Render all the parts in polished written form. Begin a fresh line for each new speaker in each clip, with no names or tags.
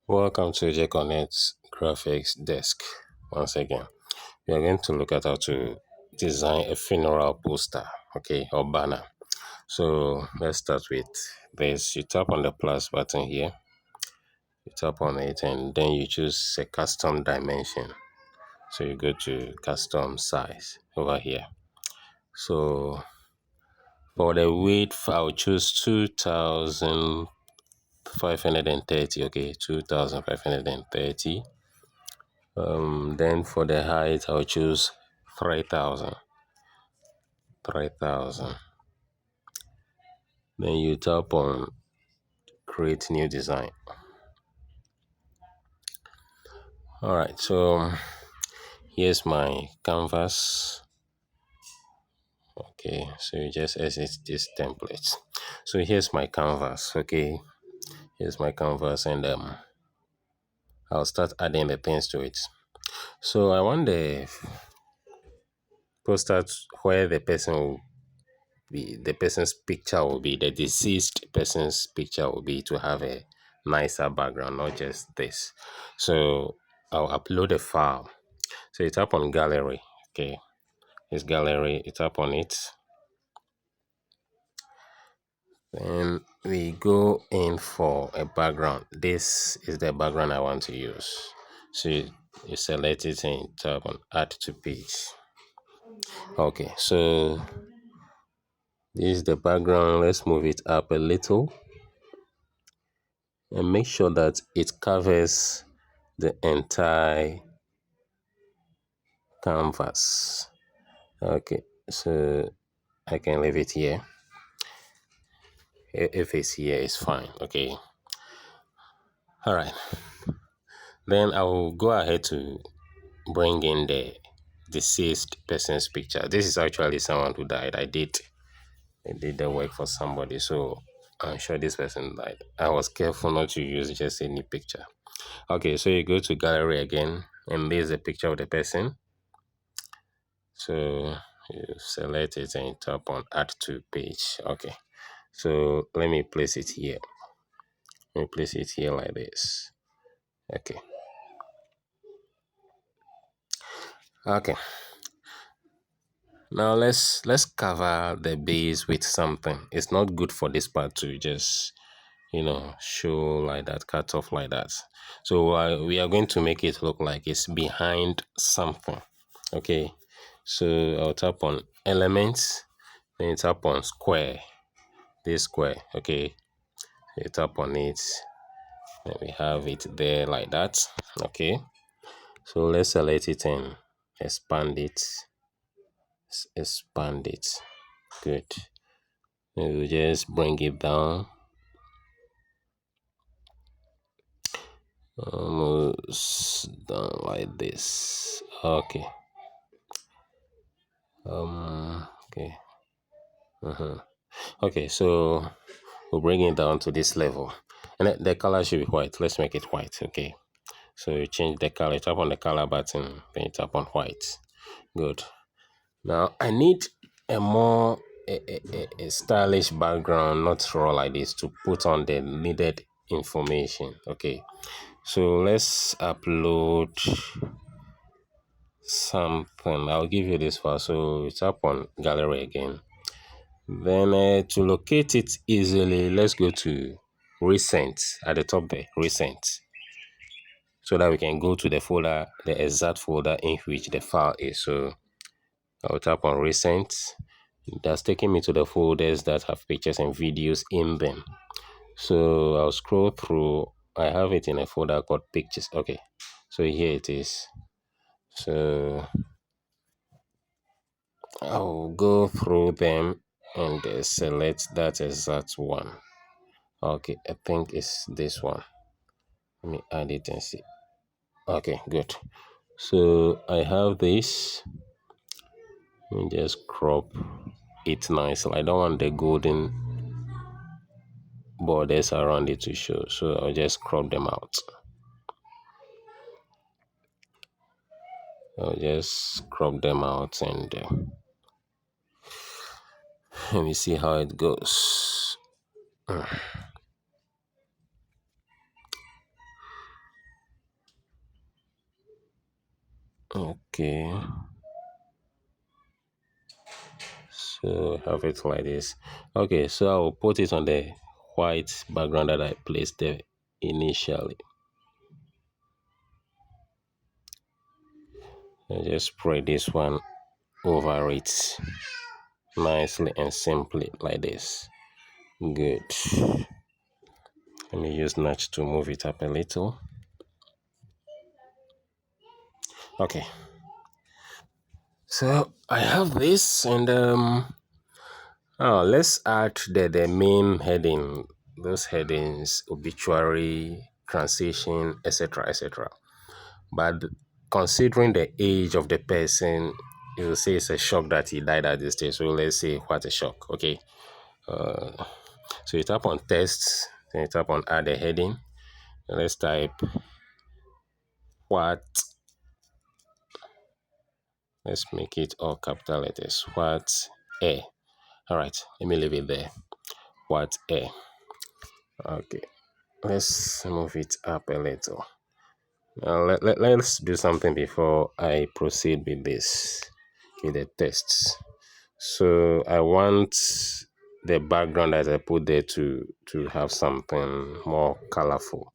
Welcome to JConnect Graphics Desk. Once again, we are going to look at how to design a funeral poster, okay, or banner. So let's start with this. You tap on the plus button here, you tap on it, and then you choose a custom dimension. So you go to custom size over here. So for the width, I'll choose 2530, okay, 2530. Then for the height, I'll choose 3000. 3000. Then you tap on create new design. All right, so here's my canvas. Okay, so you just exit this template. So here's my canvas. Okay, here's my canvas, and I'll start adding the things to it. So I want the poster where the person's picture will be, the deceased person's picture will be, to have a nicer background, not just this. So I'll upload a file. So you tap on gallery. Okay, it's gallery, you tap on it. Then we go in for a background. This is the background I want to use. So you select it and tap on add to page. Okay, so this is the background. Let's move it up a little and make sure that it covers the entire canvas. Okay, so I can leave it here. If it's here, it's fine. Okay, all right. Then I will go ahead to bring in the deceased person's picture. This is actually someone who died. I did the work for somebody, so I'm sure this person died. I was careful not to use just any picture. Okay, so you go to gallery again, and there's a picture of the person. So you select it and tap on add to page. Okay, so let me place it here. Let me place it here like this. Okay. Okay. Now let's cover the base with something. It's not good for this part to just show like that, cut off like that. So we are going to make it look like it's behind something. Okay. So I'll tap on elements, then you tap on square. This square. Okay. You tap on it, and we have it there like that. Okay, so let's select it and expand it. Expand it. Good. We'll just bring it down almost down like this. Okay. Okay. Okay, so we'll bring it down to this level, and the color should be white. Let's make it white. Okay, so you change the color, tap on the color button, then you tap on white. Good. Now I need a more a stylish background, not raw like this, to put on the needed information. Okay, so let's upload something. I'll give you this file. So tap on gallery again. Then to locate it easily, let's go to recent at the top there, recent, so that we can go to the folder, the exact folder in which the file is. So I'll tap on recent. That's taking me to the folders that have pictures and videos in them. So I'll scroll through. I have it in a folder called pictures. Okay, so here it is. So I'll go through them and select that exact one. Okay, I think it's this one. Let me add it and see. Okay, good. So I have this. Let me just crop it nicely. I don't want the golden borders around it to show, so I'll just crop them out. I'll just crop them out, and let me see how it goes. Okay, so have it like this. Okay, so I'll put it on the white background that I placed there initially. And just spread this one over it nicely and simply like this. Good. Let me use notch to move it up a little. Okay, so I have this, and let's add the main heading, those headings, obituary, transition, etc., etc. But considering the age of the person, you will say it's a shock that he died at this stage. So let's say what a shock. Okay. So you tap on text, then you tap on add a heading. Let's type what. Let's make it all capital letters. What a. All right. Let me leave it there. What a. Okay. Let's move it up a little. Let's do something before I proceed with this, with the tests. So I want the background that I put there to have something more colorful.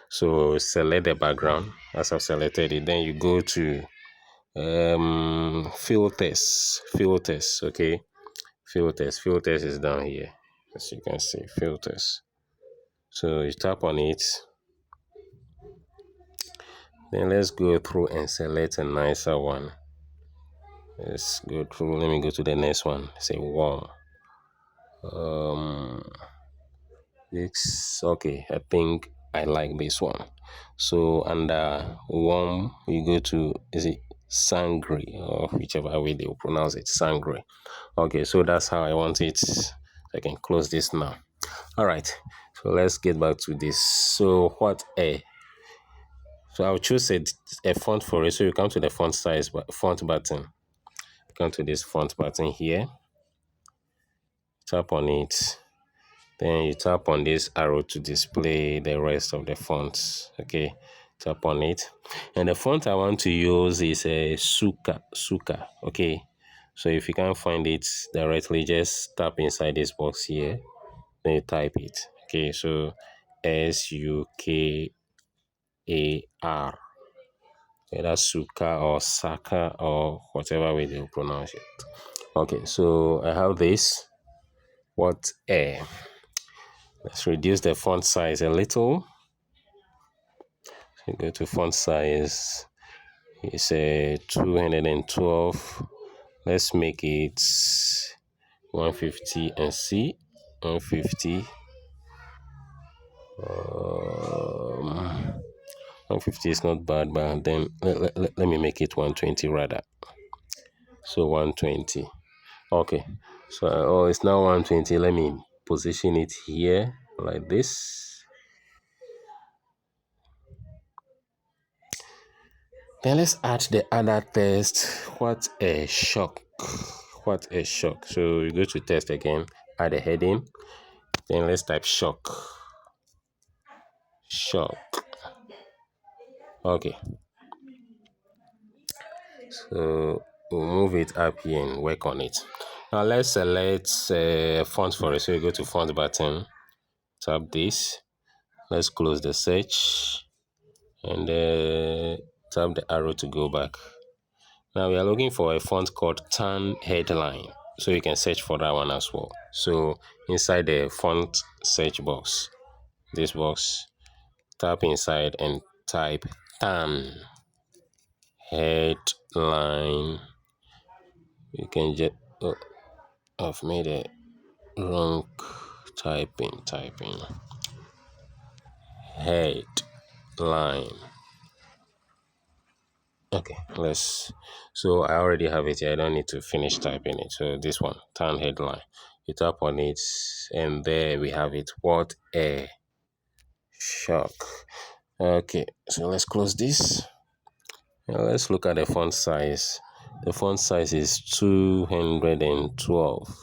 So select the background as I've selected it. Then you go to filters. Okay, filters is down here, as you can see, filters. So you tap on it. Then let's go through and select a nicer one. Let's go through. Let me go to the next one. Say warm. Um, It's okay. I think I like this one. So under warm, you go to, is it sangre, or whichever way they will pronounce it, sangre. Okay, so that's how I want it. I can close this now. All right. So let's get back to this. So what a. So I'll choose a font for it. So you come to the font size, font button. Come to this font button here. Tap on it. Then you tap on this arrow to display the rest of the fonts. Okay, tap on it. And the font I want to use is a Suka. Okay, so if you can't find it directly, just tap inside this box here. Then you type it. Okay, so Sukar. Either Suka or Saka or whatever way they pronounce it. Okay, so I have this. What a. Let's reduce the font size a little. So go to font size. It's a 212. Let's make it 150 and see 150. 150 is not bad, but then let me make it 120 rather. So 120. Okay. So it's now 120. Let me position it here like this. Then let's add the other test. What a shock. What a shock. So you go to test again, add a heading. Then let's type shock. Shock. Okay. So we'll move it up here and work on it. Now let's select font for it. So you go to font button, tap this. Let's close the search and tap the arrow to go back. Now we are looking for a font called Tan Headline. So you can search for that one as well. So inside the font search box, this box, tap inside and type Tan Headline. You can just, oh, I've made a wrong typing. Headline. Okay, so I already have it here. I don't need to finish typing it. So this one, Tan Headline. You tap on it, and there we have it. What a shock. Okay, so let's close this. Now let's look at the font size. The font size is 212.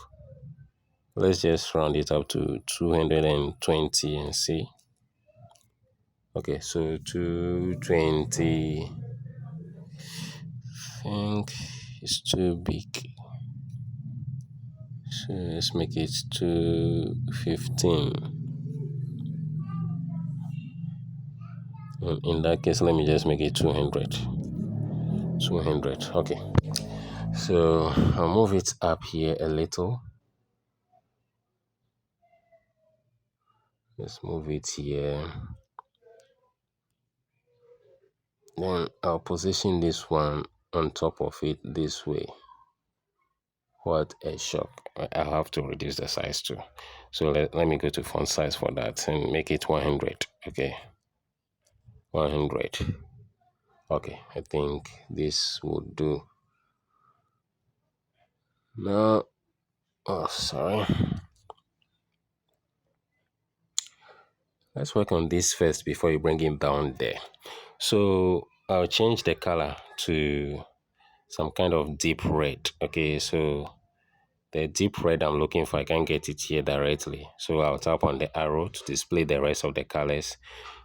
Let's just round it up to 220 and see. Okay, so 220. think it's too big. So let's make it 215. In that case, let me just make it 200. 200. Okay. So I'll move it up here a little. Let's move it here. Then I'll position this one on top of it this way. What a shock. I have to reduce the size too. So let me go to font size for that and make it 100. Okay. 100. Okay. I think this would do. Now, oh, sorry. Let's work on this first before you bring it down there. So I'll change the color to some kind of deep red. Okay, so the deep red I'm looking for, I can't get it here directly. So I'll tap on the arrow to display the rest of the colors.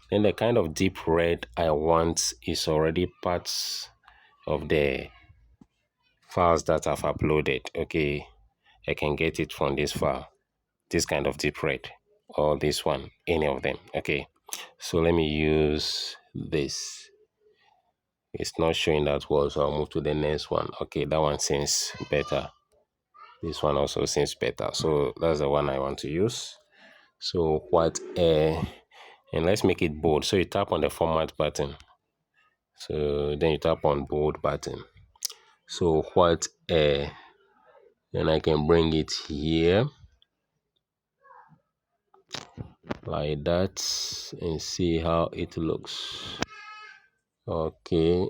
Then the kind of deep red I want is already parts of the files that I've uploaded. Okay, I can get it from this file, this kind of deep red, or this one, any of them. Okay, so let me use this. It's not showing that well, so I'll move to the next one. Okay, that one seems better. This one also seems better. So that's the one I want to use. So and let's make it bold. So you tap on the format button. So then you tap on bold button. So then I can bring it here like that and see how it looks. Okay.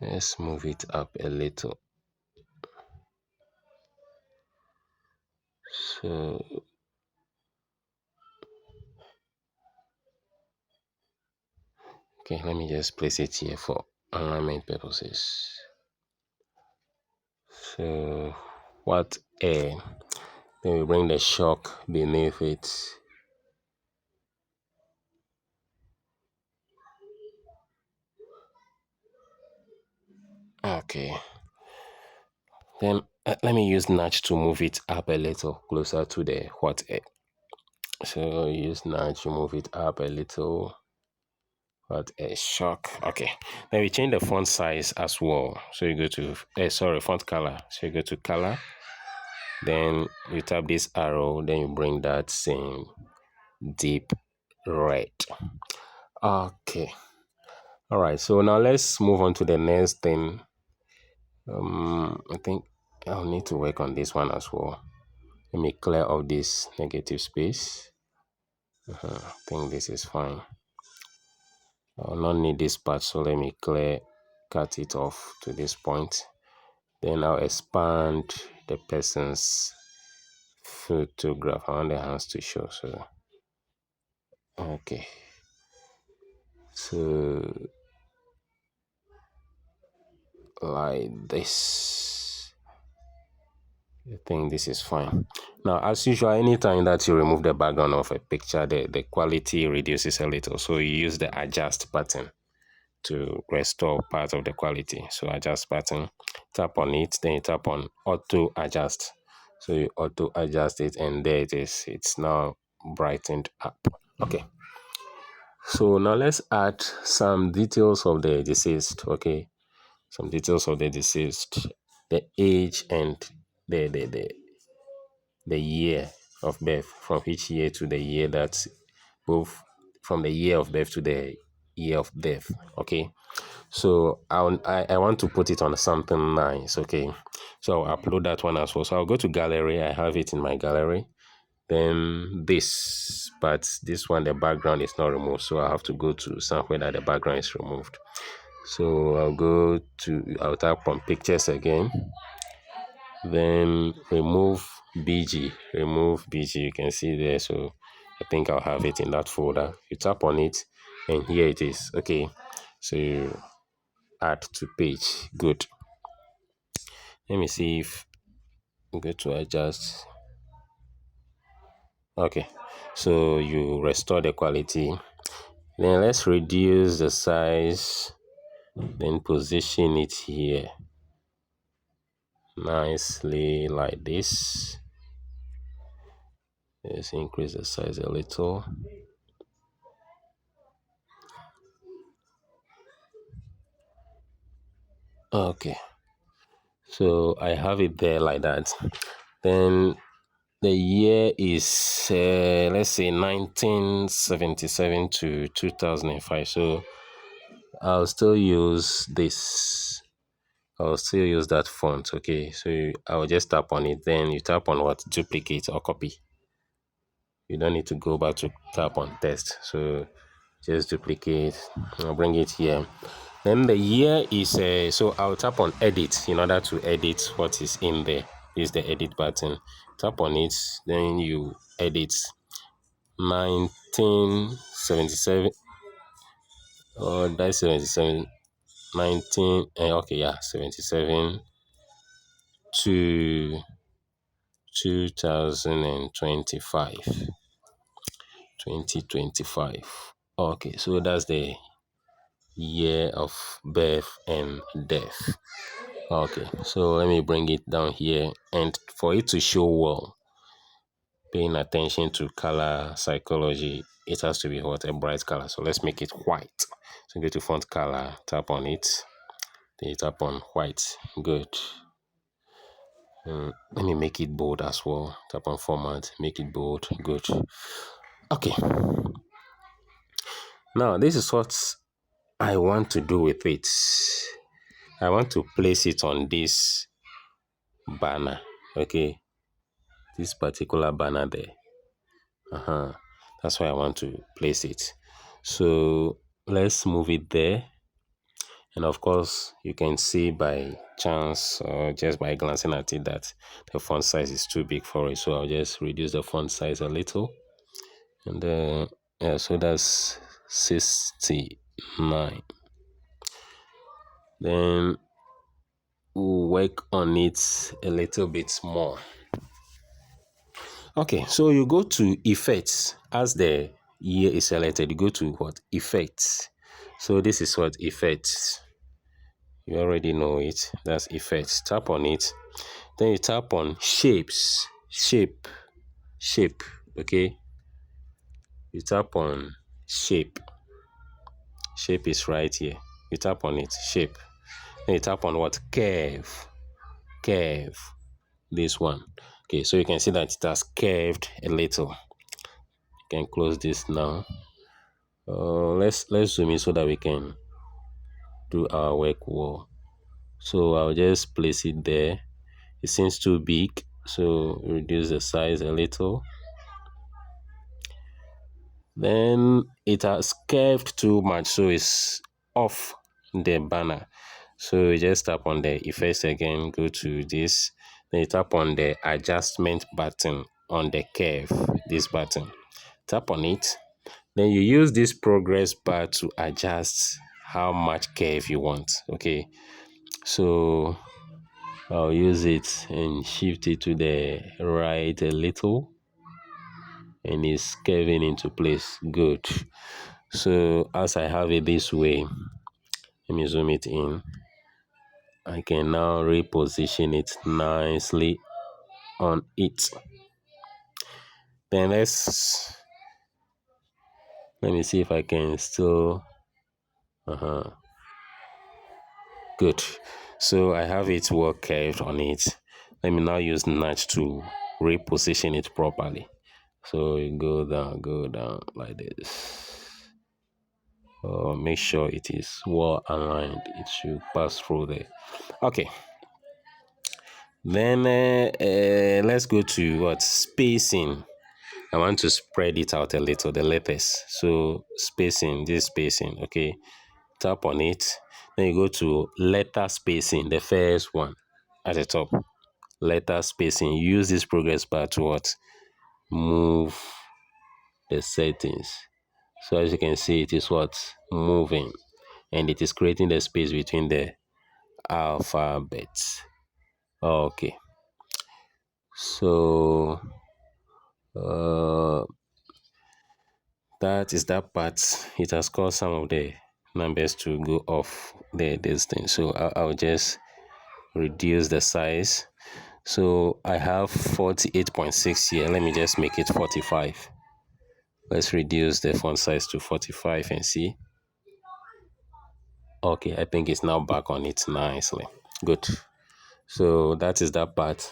Let's move it up a little. So okay, let me just place it here for alignment purposes. So then we bring the shock beneath it. Okay. Then let me use nudge to move it up a little closer to the So use nudge to move it up a little. What a shock. Okay. Then we change the font size as well. So you go to font color. So you go to color. Then you tap this arrow. Then you bring that same deep red. Okay. All right. So now let's move on to the next thing. I think I'll need to work on this one as well. Let me clear off this negative space. I think this is fine. I'll not need this part, so let me cut it off to this point. Then I'll expand the person's photograph. I want the hands to show. So okay. So like this. I think this is fine. Now, as usual, anytime that you remove the background of a picture, the quality reduces a little. So you use the adjust button to restore part of the quality. So adjust button, tap on it, then you tap on auto adjust. So you auto adjust it, and there it is. It's now brightened up. Okay. So now let's add some details of the deceased. Okay. Some details of the deceased, the age and the year of birth, from each year to the year that both from the year of birth to the year of death. Okay, so I want to put it on something nice. Okay, so I'll upload that one as well. So I'll go to gallery. I have it in my gallery. Then this one, the background is not removed, so I have to go to somewhere that the background is removed. So I'll tap on pictures again, then remove BG. You can see there. So I think I'll have it in that folder. You tap on it, and here it is. Okay, so you add to page. Good. Let me see if I'm going to adjust. Okay, so you restore the quality. Then let's reduce the size, then position it here nicely like this. Let's increase the size a little. Okay, so I have it there like that. Then the year is let's say 1977 to 2005. So I'll still use this. I'll still use that font. Okay, so I'll just tap on it. Then you tap on what? Duplicate or copy. You don't need to go back to tap on test. So just duplicate. I'll bring it here. Then the year is so I'll tap on edit in order to edit what is in there. This is the edit button. Tap on it, then you edit 1977. Oh, that's 77. 19. Okay, yeah, 77 to 2025. 2025. Okay, so that's the year of birth and death. Okay, so let me bring it down here, and for it to show well, paying attention to color psychology, it has to be what? A bright color. So let's make it white. So go to font color, tap on it, then you tap on white. Good. Let me make it bold as well. Tap on format, make it bold. Good. Okay. Now this is what I want to do with it. I want to place it on this banner. Okay. This particular banner there. That's why I want to place it. So let's move it there. And of course, you can see by chance or just by glancing at it that the font size is too big for it. So I'll just reduce the font size a little. And yeah, so that's 69. Then we'll work on it a little bit more. Okay, so you go to effects. As the year is selected, you go to what? Effects. So this is what? Effects. You already know it. That's effects. Tap on it. Then you tap on shapes. Shape. Okay. You tap on shape. Shape is right here. You tap on it. Shape. Then you tap on what? Curve. This one. Okay, so you can see that it has curved a little. You can close this now. Let's zoom in so that we can do our work well. So I'll just place it there. It seems too big, so reduce the size a little. Then it has curved too much, so it's off the banner. So you just tap on the effects again, go to this, then you tap on the adjustment button on the curve, this button. Tap on it. Then you use this progress bar to adjust how much curve you want. Okay, so I'll use it and shift it to the right a little, and it's curving into place. Good. So as I have it this way, let me zoom it in. I can now reposition it nicely on it. Then let me see if I can still good. So I have it well curved on it. Let me now use nudge to reposition it properly. So you go down like this. Make sure it is well aligned. It should pass through there. Okay. Then let's go to what? Spacing. I want to spread it out a little, the letters. So spacing, this spacing, okay. Tap on it. Then you go to letter spacing, the first one at the top. Letter spacing. Use this progress bar to what? Move the settings. So as you can see, it is what? Moving. And it is creating the space between the alphabets. Okay. So That is that part. It has caused some of the numbers to go off this thing. So I'll just reduce the size. So I have 48.6 here. Let me just make it 45. Let's reduce the font size to 45 and see. Okay, I think it's now back on it nicely. Good. So that is that part.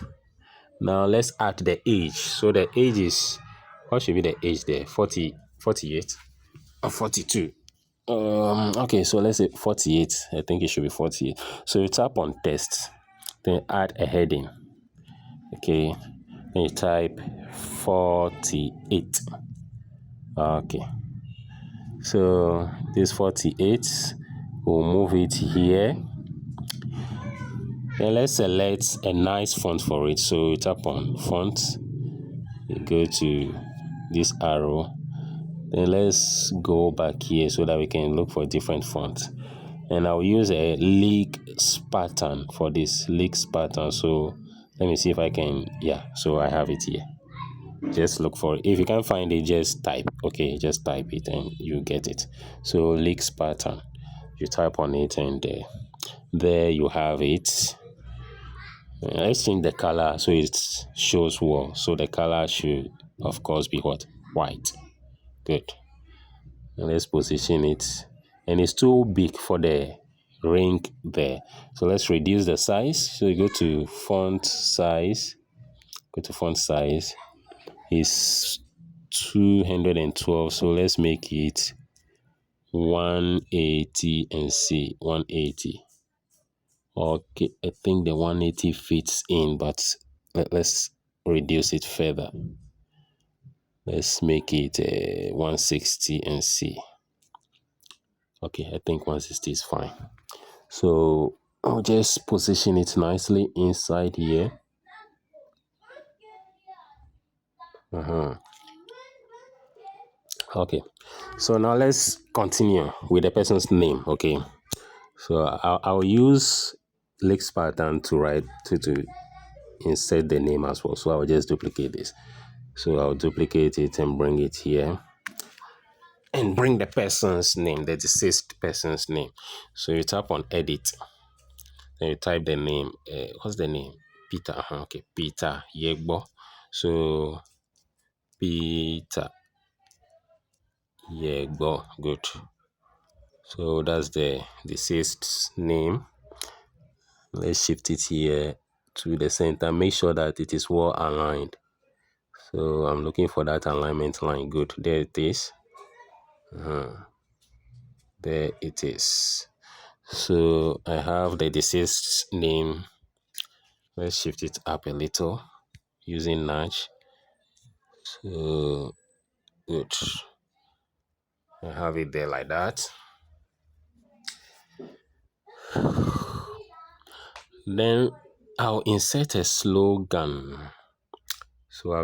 Now let's add the age. So the age is, what should be the age there? 40, 48 or 42? Okay, so let's say 48. I think it should be 48. So you tap on text, then add a heading. Okay, then you type 48. Okay, so this 48, we'll move it here. Then let's select a nice font for it. So you tap on font, you go to this arrow. Then let's go back here so that we can look for different fonts. And I'll use a leak pattern for this leaks pattern. So let me see if I can. Yeah, so I have it here. Just look for it. If you can't find it, just type. Okay, just type it and you get it. So leaks pattern, you type on it and there you have it. Let's change the color so it shows well. So the color should of course be what? White. Good. And let's position it, and it's too big for the ring there, so let's reduce the size. So you go to font size, is 212, so let's make it 180 and see 180. Okay, I think the 180 fits in, but let's reduce it further. Let's make it 160 and see. Okay, I think 160 is fine. So I'll just position it nicely inside here. Okay, so now let's continue with the person's name. Okay, so I'll use Lex pattern to write to insert the name as well. So I'll just duplicate this. So I'll duplicate it and bring it here and bring the person's name, the deceased person's name. So you tap on edit. Then you type the name. What's the name? Peter. Okay, Peter Yegbo. So Peter Yegbo. Good. So that's the deceased name. Let's shift it here to the center. Make sure that it is well aligned. So I'm looking for that alignment line. Good. There it is. There it is. So I have the deceased name. Let's shift it up a little using nudge. So good. I have it there like that. Then I'll insert a slogan. So I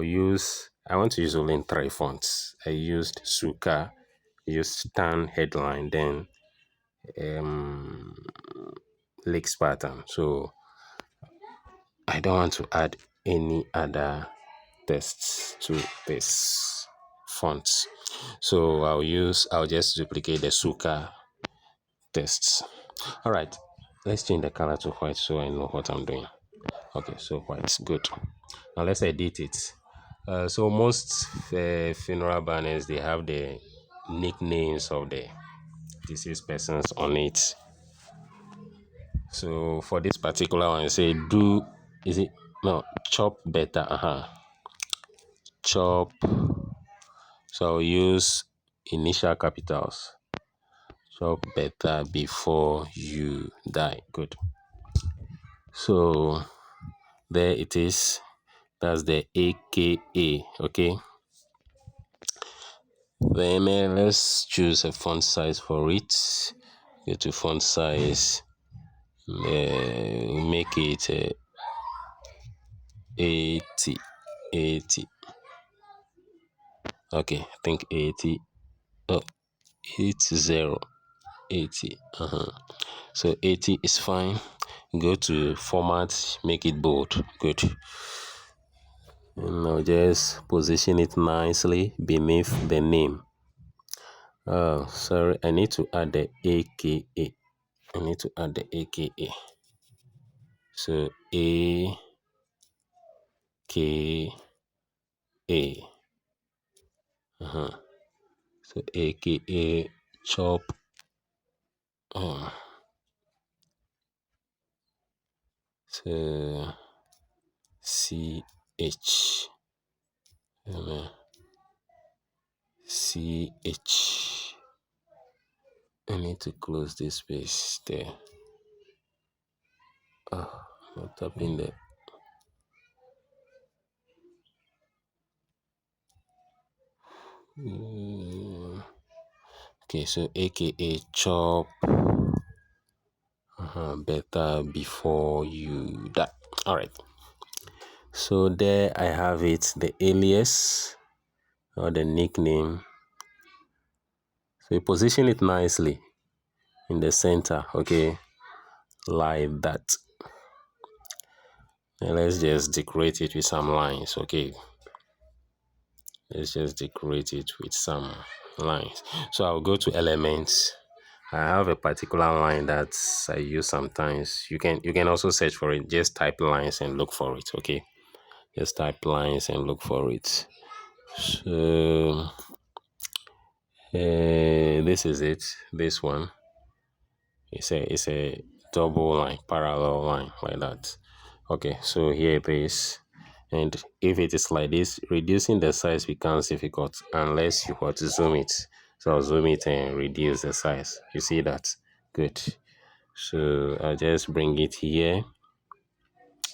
want to use only 3 fonts. I used Suka, used Stan headline, then Leaks pattern. So I don't want to add any other text to this font. So I'll just duplicate the Suka text. All right, let's change the color to white so I know what I'm doing. Okay, so white, good. Now let's edit it. So most funeral banners, they have the nicknames of the deceased persons on it. So for this particular one, say chop better. Chop. So I'll use initial capitals. Chop better before you die. Good. So there it is. That's the AKA. Okay. Then let's choose a font size for it. Go to font size. Make it 80. Okay, I think 80. Oh, 80. So 80 is fine. Go to format, make it bold. Good. And now just position it nicely beneath the name. Oh, sorry, I need to add the aka. I need to add the aka. So a k a. Uh-huh. So aka chop. Oh. So ch. uh, ch. I need to close this space there. Not tapping there. Okay, so aka chop. Better before you die. All right. So there I have it, the alias or the nickname. So you position it nicely in the center, okay, like that. And let's just decorate it with some lines, okay. Let's just decorate it with some lines. So I'll go to elements. I have a particular line that I use sometimes. You can also search for it. Just type lines and look for it, okay. Just type lines and look for it. So this is it. This one. It's a double line, parallel line like that. Okay, so here it is. And if it is like this, reducing the size becomes difficult unless you want to zoom it. So I'll zoom it and reduce the size. You see that? Good. So I'll just bring it here.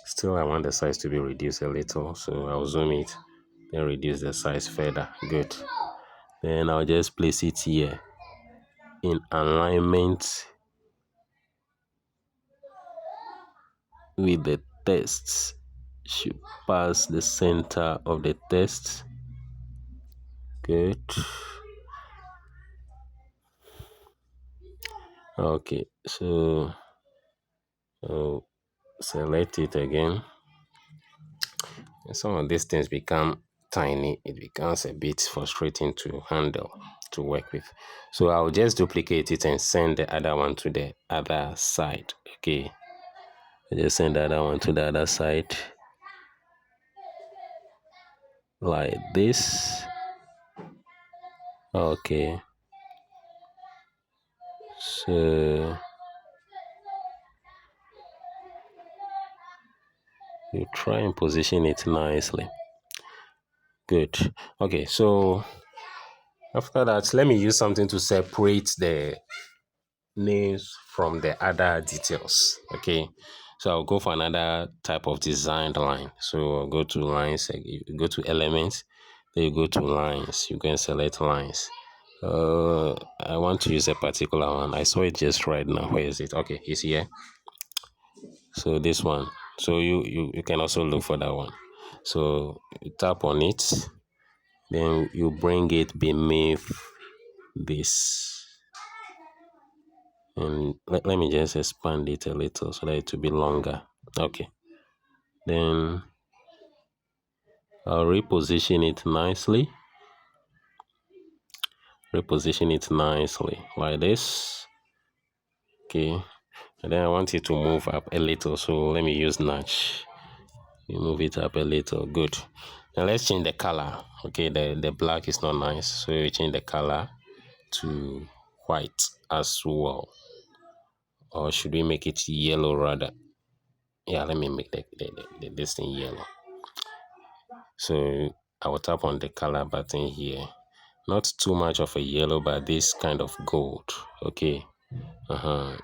Still, I want the size to be reduced a little. So I'll zoom it, then reduce the size further. Good. Then I'll just place it here in alignment with the text. Should pass the center of the text. Good. Okay, so I'll select it again. Some of these things become tiny. It becomes a bit frustrating to handle, to work with. So I'll just duplicate it and send the other one to the other side. Okay, I just send the other one to the other side like this. Okay, so you try and position it nicely. Good. Okay, so after that, let me use something to separate the names from the other details. Okay, so I'll go for another type of designed line. So I'll go to lines, you go to elements, then you go to lines. You can select lines. I want to use a particular one. I saw it just right now. Where is it? Okay, it's here. So this one. So you can also look for that one. So you tap on it, then you bring it beneath this. And let me just expand it a little so that it will be longer. Okay, then I'll reposition it nicely like this. Okay, and then I want it to move up a little, so let me use notch. You move it up a little. Good. Now let's change the color. Okay, the black is not nice, so we change the color to white as well. Or should we make it yellow rather? Yeah, let me make this thing yellow. So I will tap on the color button here. Not too much of a yellow, but this kind of gold. Okay.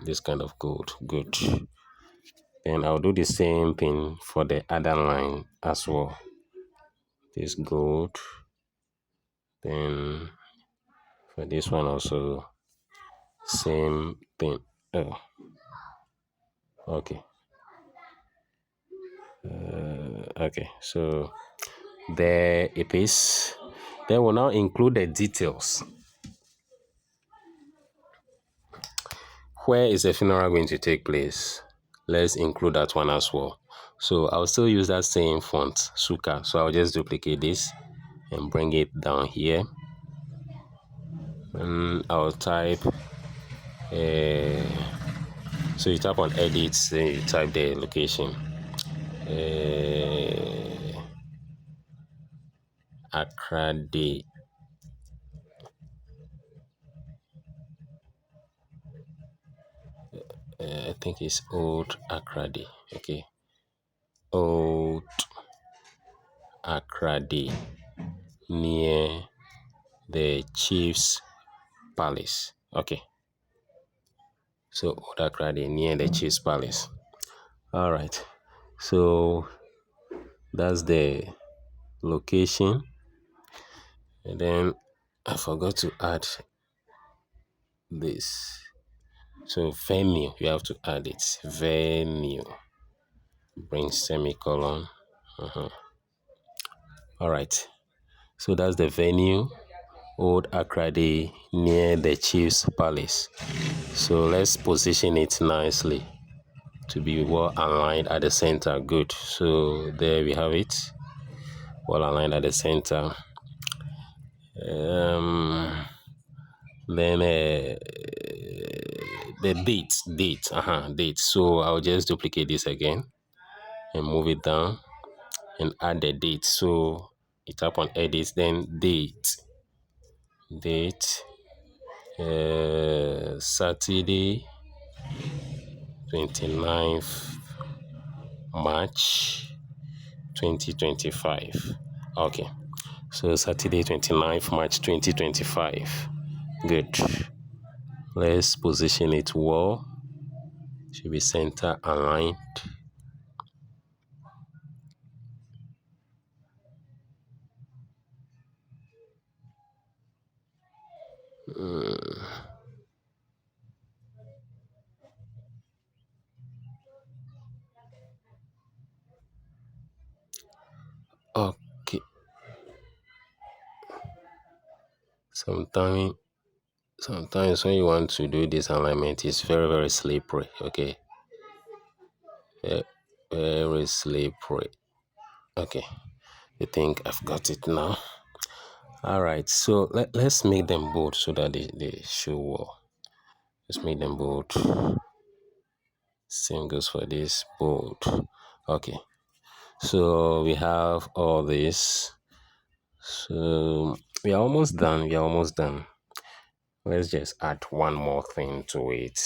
This kind of gold. Good. Then I'll do the same thing for the other line as well. This gold. Then for this one also, same thing. Oh, okay. Okay. So there it is. Then we'll now include the details. Where is the funeral going to take place? Let's include that one as well. So I'll still use that same font, Suka. So I'll just duplicate this and bring it down here. and I'll type so you tap on edit, then you type the location. Accra Day. I think it's Old Accra Day. Okay. Old Accra Day near the Chief's Palace. Okay. So Old Accra Day near the Chief's Palace. All right. So that's the location. And then I forgot to add this. So venue, you have to add it. Venue. Bring semicolon. All right. So that's the venue. Old Accra Day near the Chief's Palace. So let's position it nicely to be well aligned at the center. Good. So there we have it. Well aligned at the center. Then the date. So I'll just duplicate this again and move it down and add the date. So you tap on edit, then date. Saturday 29th March 2025. Okay, so Saturday 29th March 2025. Good. Let's position it well. Should be center aligned. Okay. Sometimes when you want to do this alignment, it's very, very slippery. Okay. Very slippery. Okay. I think I've got it now. All right. So let's make them bold so that they show well. Let's make them bold. Same goes for this bold. Okay. So we have all this. So we are almost done. Let's just add one more thing to it.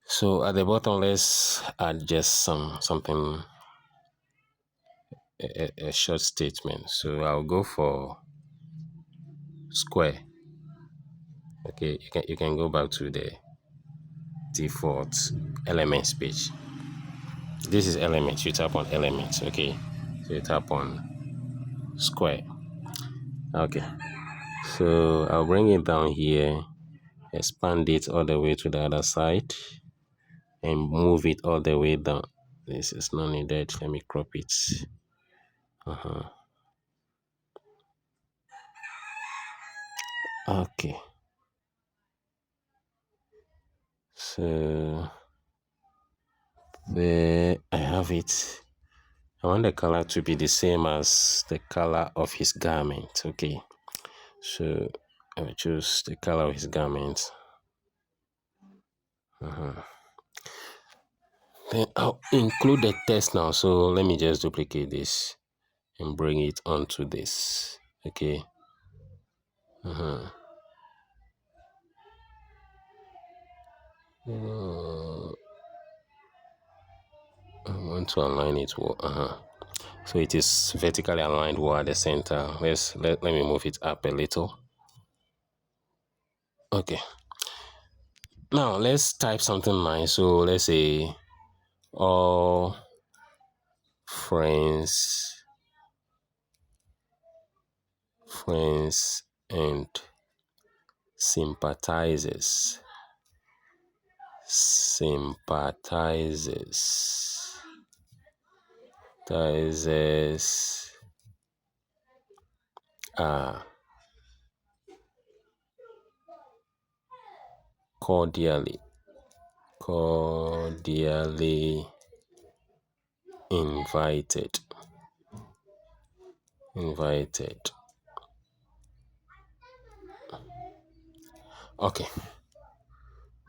So at the bottom, let's add just something, a short statement. So I'll go for square. Okay, you can go back to the default elements page. This is elements. You tap on elements. Okay, so you tap on square. Okay, so I'll bring it down here, expand it all the way to the other side, and move it all the way down. This is not needed. Let me crop it. Okay, so there I have it. I want the color to be the same as the color of his garment. Okay, so I will choose the color of his garment. Then I'll include the text now. So let me just duplicate this and bring it onto this. Okay. I want to align it well. So it is vertically aligned well at the center. Let me move it up a little. Okay. Now let's type something nice. So let's say all friends and sympathizers sympathizers are cordially invited invited. Okay,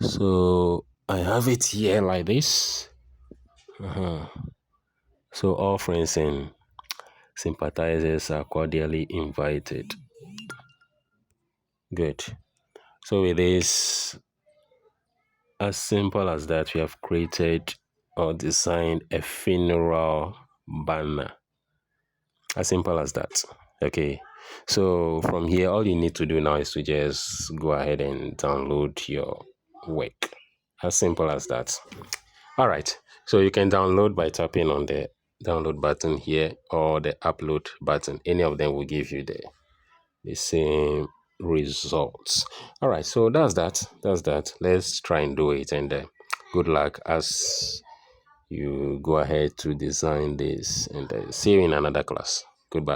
so I have it here like this. So all friends and sympathizers are cordially invited. Good. So it is as simple as that. We have created or designed a funeral banner. As simple as that. Okay. So from here, all you need to do now is to just go ahead and download your work. As simple as that. All right. So you can download by tapping on the download button here or the upload button. Any of them will give you the same results. All right. So that's that. That's that. Let's try and do it. And good luck as you go ahead to design this. And see you in another class. Goodbye.